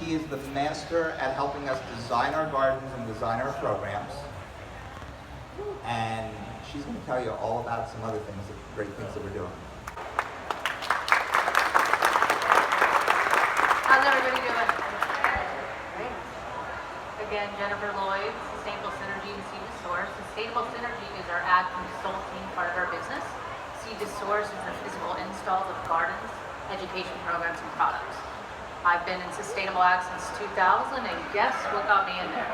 she is the master at helping us design our gardens and design our programs. And she's going to tell you all about some other things, great things that we're doing. How's everybody doing? Great. Again, Jennifer Loyd, Sustainable Synergy and Seed to Source. Sustainable Synergy is our ag consulting part of our business. Seed to Source is the physical installs of gardens, education programs, and products. I've been in sustainable ag since 2000, and guess what got me in there?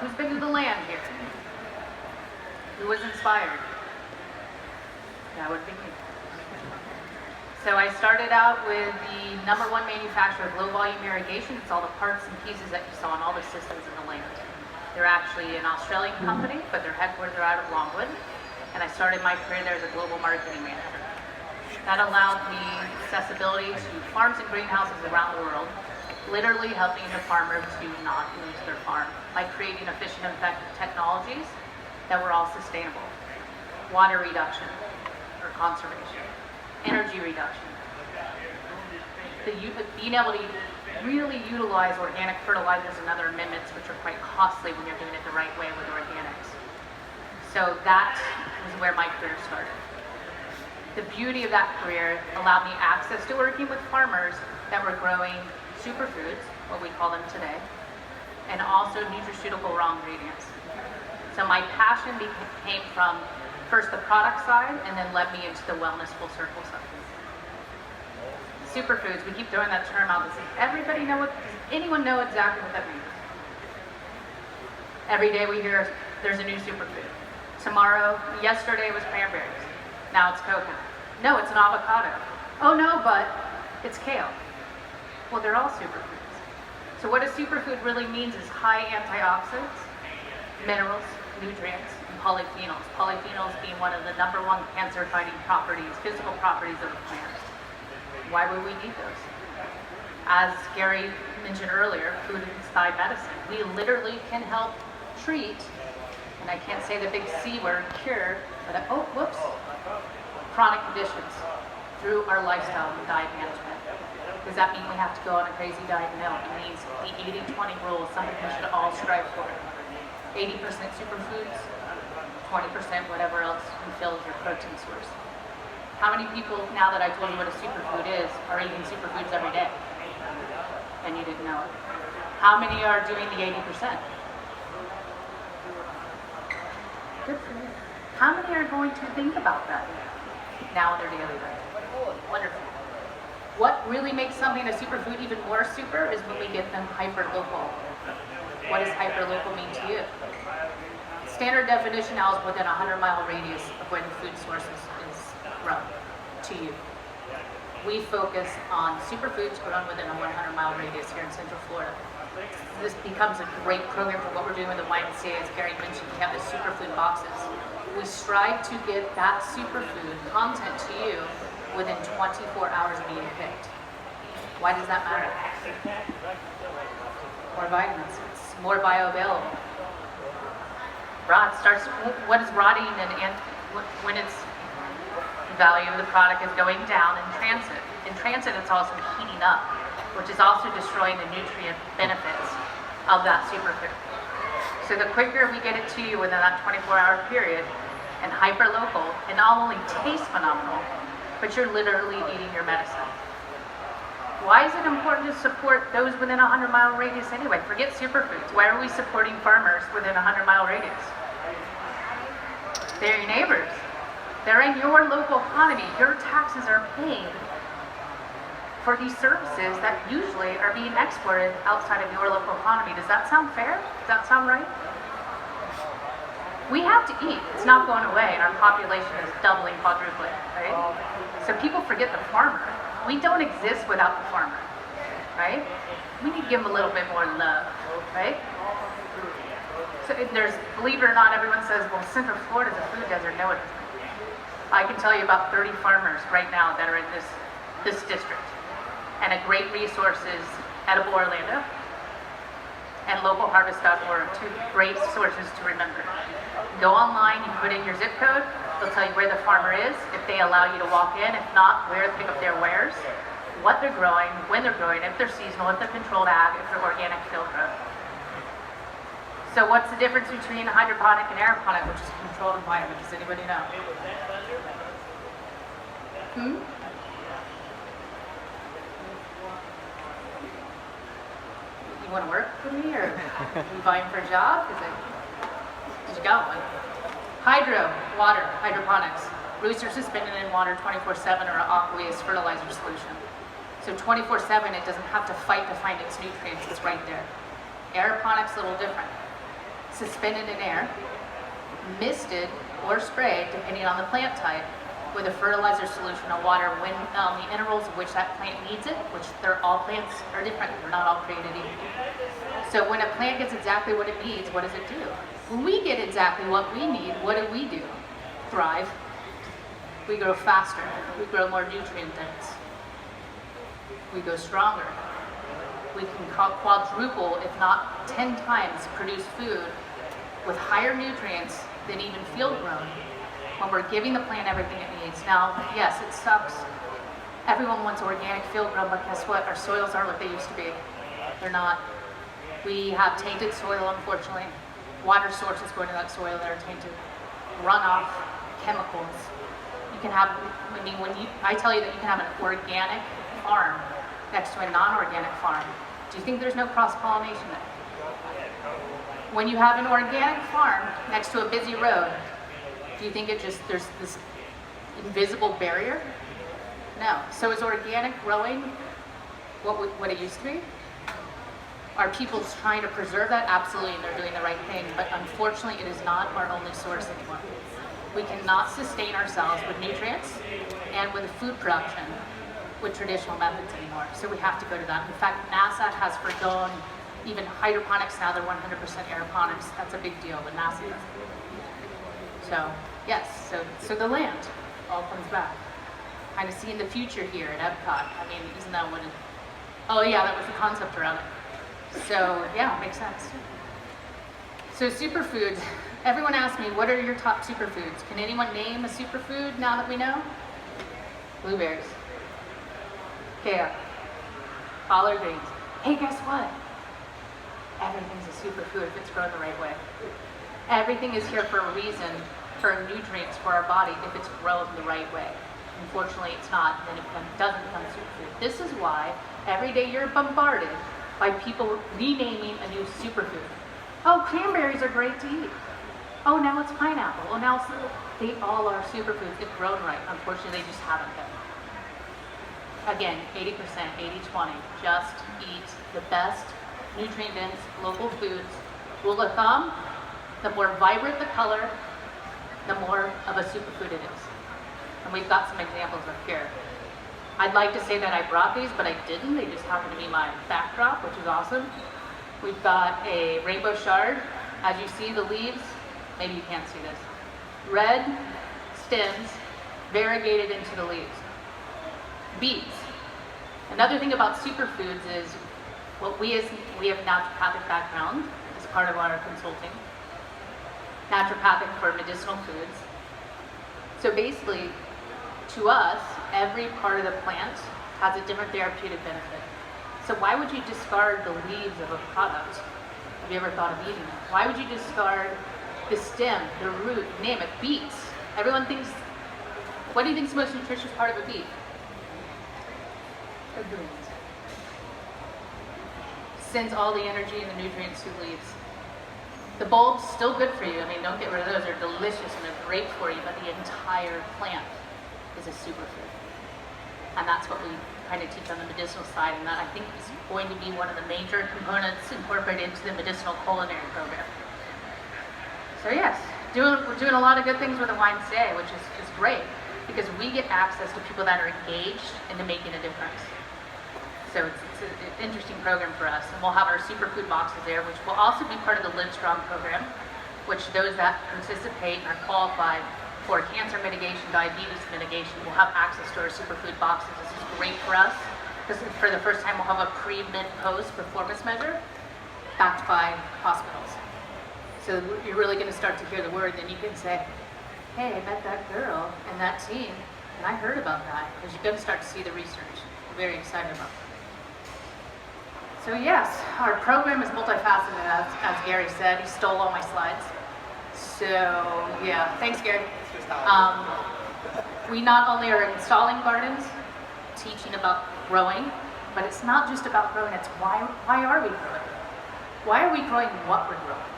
Who's been to the land here? Who was inspired? That would be me. So I started out with the #1 manufacturer of low volume irrigation. It's all the parts and pieces that you saw in all the systems in the land. They're actually an Australian company, but their headquarters are out of Longwood. And I started my career there as a global marketing manager. That allowed me accessibility to farms and greenhouses around the world, literally helping the farmer to not lose their farm by creating efficient and effective technologies that were all sustainable. Water reduction or conservation, energy reduction, being able to really utilize organic fertilizers and other amendments, which are quite costly when you're doing it the right way with organics. So that was where my career started. The beauty of that career allowed me access to working with farmers that were growing superfoods, what we call them today, and also nutraceutical raw ingredients. So my passion came from first the product side and then led me into the wellness full circle side. Superfoods, we keep throwing that term out. Does everybody know does anyone know exactly what that means? Every day we hear there's a new superfood. Yesterday was cranberries. Now it's coconut. No, it's an avocado. Oh no, but it's kale. Well, they're all superfoods. So what a superfood really means is high antioxidants, minerals, nutrients, and polyphenols. Polyphenols being one of the #1 cancer-fighting properties, physical properties of the plant. Why would we need those? As Gary mentioned earlier, food inside medicine. We literally can help treat, and I can't say the big C word, cure, but chronic conditions through our lifestyle and diet management. Does that mean we have to go on a crazy diet? No, it means the 80-20 rule is something we should all strive for. 80% superfoods, 20% whatever else you feel is your protein source. How many people, now that I told you what a superfood is, are eating superfoods every day? And you didn't know it. How many are doing the 80%? Good for you. How many are going to think about that now in their daily life? Wonderful. What really makes something a superfood even more super is when we get them hyper-local. What does hyper-local mean to you? Standard definition now is within a 100-mile radius of where the food source is grown to you. We focus on superfoods grown within a 100-mile radius here in Central Florida. This becomes a great program for what we're doing with the YMCA. As Gary mentioned, we have the superfood boxes. We strive to get that superfood content to you within 24 hours of being picked. Why does that matter? More vitamins, it's more bioavailable. What is rotting and when its value of the product is going down in transit. In transit, it's also heating up, which is also destroying the nutrient benefits of that superfood. So the quicker we get it to you within that 24-hour period, and hyper-local, it not only tastes phenomenal, but you're literally eating your medicine. Why is it important to support those within a 100-mile radius anyway? Forget superfoods. Why are we supporting farmers within a 100-mile radius? They're your neighbors. They're in your local economy. Your taxes are paid for these services that usually are being exported outside of your local economy. Does that sound fair? Does that sound right? We have to eat. It's not going away, and our population is doubling, quadrupling, right? So people forget the farmer. We don't exist without the farmer, right? We need to give them a little bit more love, right? So believe it or not, everyone says, well, Central Florida is a food desert. No, it isn't. I can tell you about 30 farmers right now that are in this district. And a great resource is Edible Orlando and localharvest.org, two great sources to remember. Go online, you put in your zip code, they'll tell you where the farmer is, if they allow you to walk in, if not, where to pick up their wares. what they're growing, when they're growing, if they're seasonal, if they're controlled ag, if they're organic field grown. So what's the difference between hydroponic and aeroponic, which is a controlled environment? Does anybody know? You want to work with me, or you vying for a job? Did you got one? Hydroponics. Roots are suspended in water 24/7 or aqueous fertilizer solution. So 24/7, it doesn't have to fight to find its nutrients, it's right there. Aeroponics, a little different. Suspended in air, misted or sprayed, depending on the plant type, with a fertilizer solution of water when the intervals of which that plant needs it, which all plants are different, they're not all created equal. So when a plant gets exactly what it needs, what does it do? When we get exactly what we need, what do? Thrive. We grow faster, we grow more nutrient dense, we go stronger. We can quadruple, if not 10 times, produce food with higher nutrients than even field grown when we're giving the plant everything it needs. Now, yes, it sucks. Everyone wants organic field grown, but guess what? Our soils aren't what they used to be. They're not. We have tainted soil, unfortunately. Water sources going to that soil that are tainted. Runoff, chemicals. You can have, I tell you that you can have an organic farm next to a non-organic farm. Do you think there's no cross-pollination there? When you have an organic farm next to a busy road, do you think there's this invisible barrier? No. So is organic growing what it used to be? Are people trying to preserve that? Absolutely, and they're doing the right thing, but unfortunately it is not our only source anymore. We cannot sustain ourselves with nutrients and with food production with traditional methods anymore. So we have to go to that. In fact, NASA has forgone even hydroponics now, they're 100% aeroponics. That's a big deal, but NASA doesn't. So, yes, so the land all comes back. Kind of seeing the future here at EPCOT. I mean, isn't that what it, oh yeah, that was the concept around it. So, yeah, makes sense. So superfoods, everyone asks me, what are your top superfoods? Can anyone name a superfood now that we know? Blueberries. Kale. Collard greens. Hey, guess what? Everything's a superfood if it's grown the right way. Everything is here for a reason, for nutrients for our body if it's grown the right way. Unfortunately, it's not, then it doesn't become superfood. This is why every day you're bombarded by people renaming a new superfood. Oh, cranberries are great to eat. Oh, now it's pineapple. Oh, now they all are superfoods if grown right. Unfortunately, they just haven't been. Again, 80%, 80-20. Just eat the best nutrient-dense local foods. Rule of thumb, the more vibrant the color, the more of a superfood it is. And we've got some examples up here. I'd like to say that I brought these, but I didn't. They just happen to be my backdrop, which is awesome. We've got a rainbow chard. As you see the leaves, maybe you can't see this. Red stems variegated into the leaves. Beets. Another thing about superfoods is what we have naturopathic background as part of our consulting. Naturopathic for medicinal foods. So basically, to us, every part of the plant has a different therapeutic benefit. So why would you discard the leaves of a product? Have you ever thought of eating it? Why would you discard the stem, the root, name it, beets? Everyone thinks, what do you think is the most nutritious part of a beet? The greens. Sends all the energy and the nutrients to the leaves. The bulb's still good for you. I mean, don't get rid of those. They're delicious and they're great for you, but the entire plant is a superfood. And that's what we kind of teach on the medicinal side, and that I think is going to be one of the major components incorporated into the medicinal culinary program. So yes, we're doing a lot of good things with the wine today, which is great, because we get access to people that are engaged into making a difference. So it's an interesting program for us, and we'll have our superfood boxes there, which will also be part of the Live Strong program, which those that participate and are qualified for cancer mitigation, diabetes mitigation, will have access to our superfood boxes. This is great for us, because for the first time we'll have a pre, mid, post performance measure backed by hospitals. So you're really going to start to hear the word, then you can say, hey, I met that girl and that team, and I heard about that, because you're going to start to see the research. very excited about. So yes, our program is multifaceted, as Gary said. He stole all my slides. So yeah, thanks Gary. We not only are installing gardens, teaching about growing, but it's not just about growing, it's why are we growing? Why are we growing what we're growing?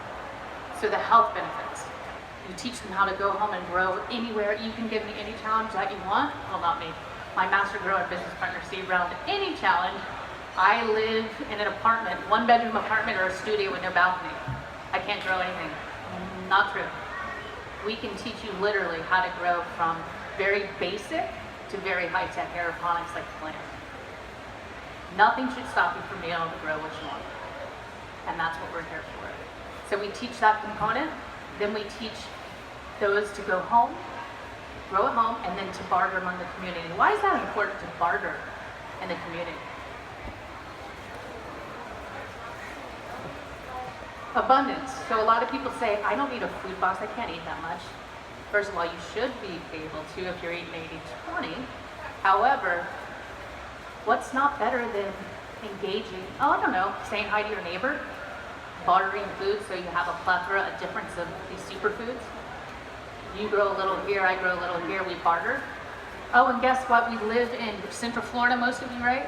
So the health benefits. You teach them how to go home and grow anywhere. You can give me any challenge that you want. Well, not me. My master grower business partner, Steve Brown, any challenge. I live in an apartment, 1-bedroom apartment or a studio with no balcony. I can't grow anything. Not true. We can teach you literally how to grow from very basic to very high-tech aeroponics like plant. Nothing should stop you from being able to grow what you want. And that's what we're here for. So we teach that component, then we teach those to go home, grow at home, and then to barter among the community. Why is that important to barter in the community? Abundance. So a lot of people say, I don't need a food box, I can't eat that much. First of all, you should be able to if you're eating 80-20. However, what's not better than engaging, I don't know, saying hi to your neighbor, bartering food so you have a plethora, a difference of these superfoods. You grow a little here, I grow a little here, we barter. Oh, and guess what? We live in Central Florida, most of you, right?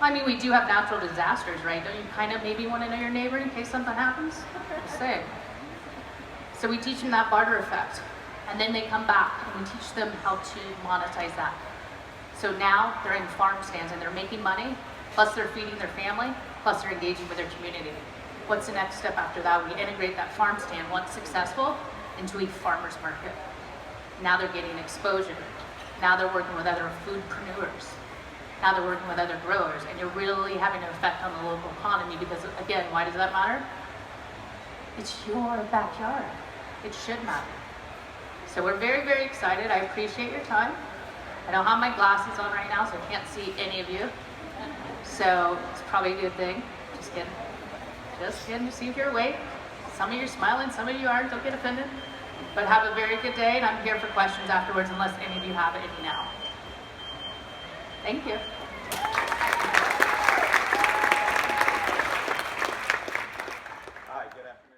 I mean, we do have natural disasters, right? Don't you kind of maybe want to know your neighbor in case something happens? Just saying. So we teach them that barter effect. And then they come back and we teach them how to monetize that. So now they're in farm stands and they're making money, plus they're feeding their family, plus they're engaging with their community. What's the next step after that? We integrate that farm stand, once successful, into a farmer's market. Now they're getting exposure. Now they're working with other foodpreneurs. Now they're working with other growers, and you're really having an effect on the local economy because, again, why does that matter? It's your backyard. It should matter. So we're very, very excited. I appreciate your time. I don't have my glasses on right now, so I can't see any of you. So it's probably a good thing. Just kidding. Just kidding to see if you're awake. Some of you are smiling, some of you aren't. Don't get offended. But have a very good day, and I'm here for questions afterwards unless any of you have any now. Thank you.